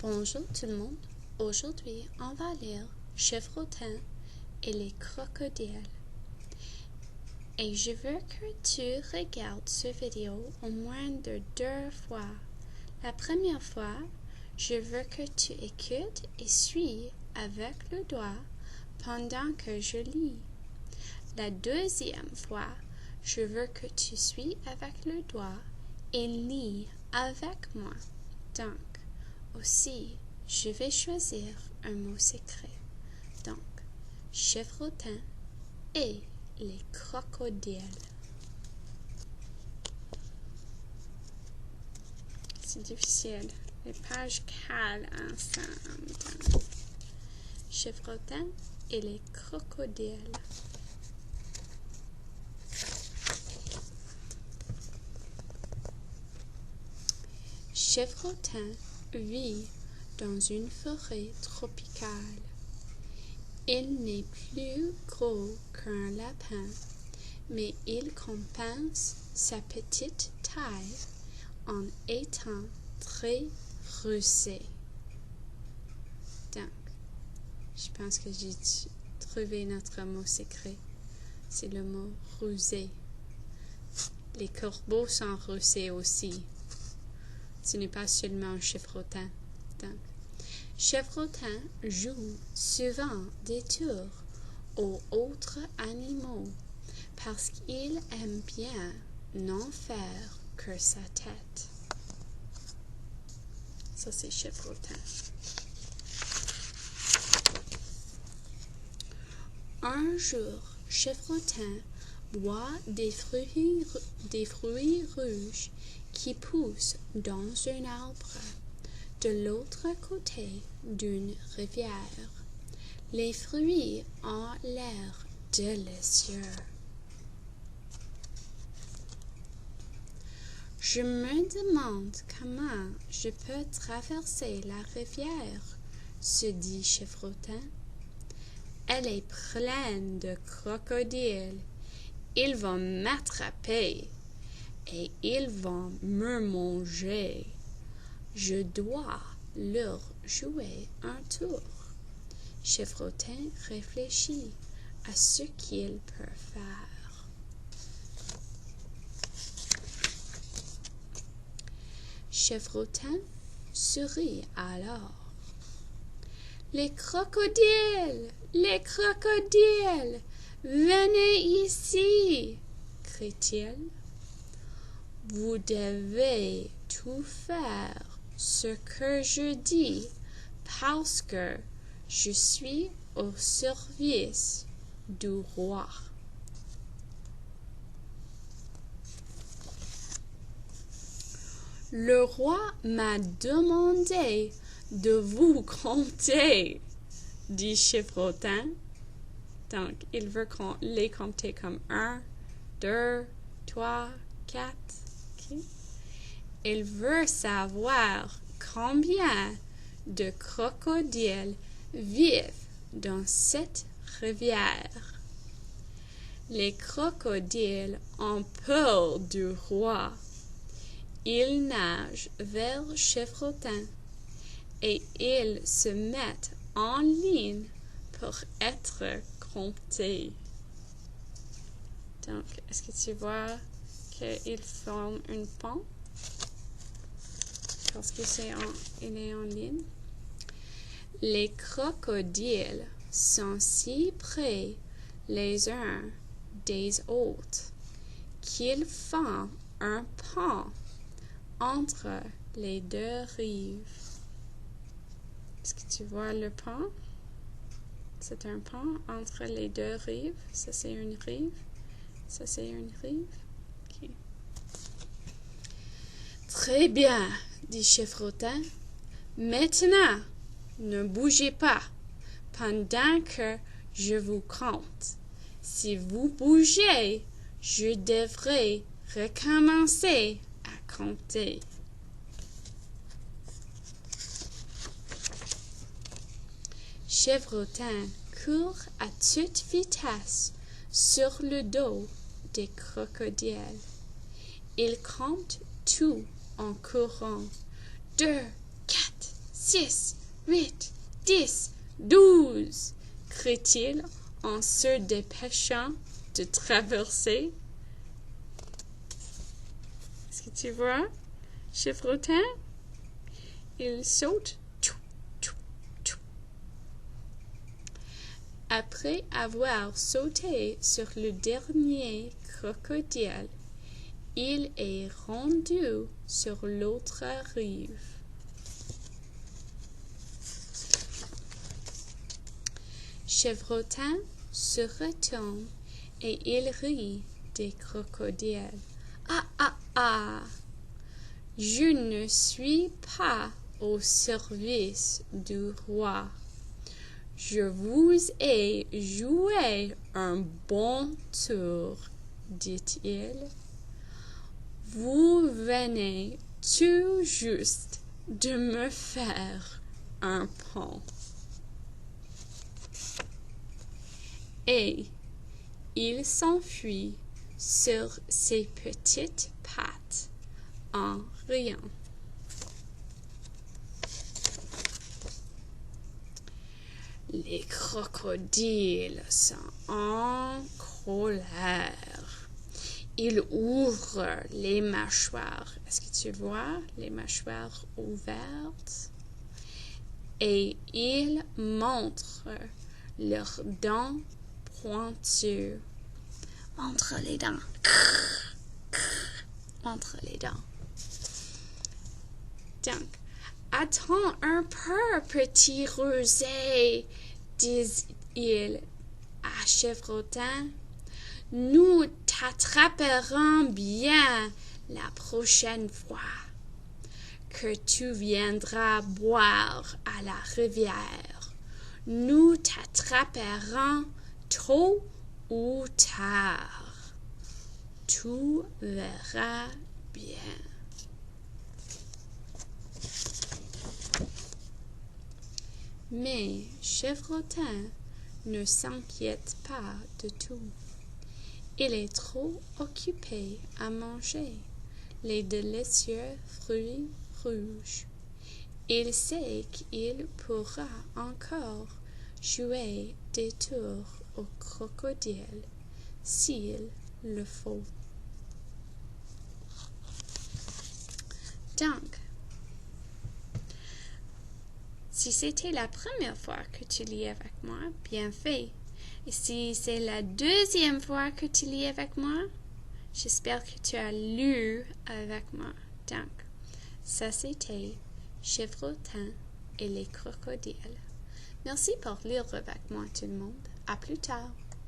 Bonjour tout le monde. Aujourd'hui, on va lire Chevrotin et les crocodiles. Et je veux que tu regardes cette vidéo au moins de 2 fois. La première fois, je veux que tu écoutes et suis avec le doigt pendant que je lis. La deuxième fois, je veux que tu suis avec le doigt et lis avec moi. Donc, aussi, je vais choisir un mot secret. Donc, Chevrotin et les crocodiles. C'est difficile. Les pages calent ensemble. Chevrotin et les crocodiles. Chevrotin vit dans une forêt tropicale. Il n'est plus gros qu'un lapin, mais il compense sa petite taille en étant très rusé. Donc, je pense que j'ai trouvé notre mot secret. C'est le mot rusé. Les corbeaux sont rusés aussi. Ce n'est pas seulement un chevrotin. Donc, Chevrotin joue souvent des tours aux autres animaux parce qu'il aime bien n'en faire que sa tête. Ça, c'est Chevrotin. Un jour, Chevrotin boit des fruits rouges qui poussent dans un arbre de l'autre côté d'une rivière. Les fruits ont l'air délicieux. Je me demande comment je peux traverser la rivière, se dit Chevrotin. Elle est pleine de crocodiles. Ils vont m'attraper et ils vont me manger. Je dois leur jouer un tour. Chevrotin réfléchit à ce qu'il peut faire. Chevrotin sourit alors. Les crocodiles! Les crocodiles! Venez ici! Crie-t-il. Vous devez tout faire ce que je dis parce que je suis au service du roi. Le roi m'a demandé de vous compter, dit Chevrotin. Donc, il veut les compter comme 1, 2, 3, 4. Okay. Il veut savoir combien de crocodiles vivent dans cette rivière. Les crocodiles ont peur du roi. Ils nagent vers Chevrotin et ils se mettent en ligne pour être comptés. Donc, est-ce que tu vois qu'ils forment une pont? Parce que il est en ligne. Les crocodiles sont si près les uns des autres qu'ils font un pont entre les deux rives. Est-ce que tu vois le pont? C'est un pont entre les deux rives. Ça, c'est une rive. Ça, c'est une rive. Okay. Très bien, dit Chevrotin. Maintenant, ne bougez pas pendant que je vous compte. Si vous bougez, je devrai recommencer à compter. Chevrotin court à toute vitesse sur le dos des crocodiles. Il compte tout en courant. 2, 4, 6, 8, 10, 12, crie-t-il en se dépêchant de traverser. Est-ce que tu vois, Chevrotin? Il saute. Après avoir sauté sur le dernier crocodile, il est rendu sur l'autre rive. Chevrotin se retourne et il rit des crocodiles. Ah, ah, ah! Je ne suis pas au service du roi. Je vous ai joué un bon tour, dit-il. Vous venez tout juste de me faire un pont. Et il s'enfuit sur ses petites pattes en riant. Les crocodiles sont en colère. Ils ouvrent les mâchoires. Est-ce que tu vois les mâchoires ouvertes? Et ils montrent leurs dents pointues. Montre les dents. Montre les dents. Donc, attends un peu, petit rusé, dit-il à Chevrotin. Nous t'attraperons bien la prochaine fois que tu viendras boire à la rivière. Nous t'attraperons tôt ou tard. Tu verras bien. Mais Chevrotin ne s'inquiète pas de tout. Il est trop occupé à manger les délicieux fruits rouges. Il sait qu'il pourra encore jouer des tours au crocodile s'il le faut. Donc, si c'était la première fois que tu lis avec moi, bien fait. Et si c'est la deuxième fois que tu lis avec moi, j'espère que tu as lu avec moi. Donc, ça c'était Chevrotin et les crocodiles. Merci pour lire avec moi tout le monde. À plus tard.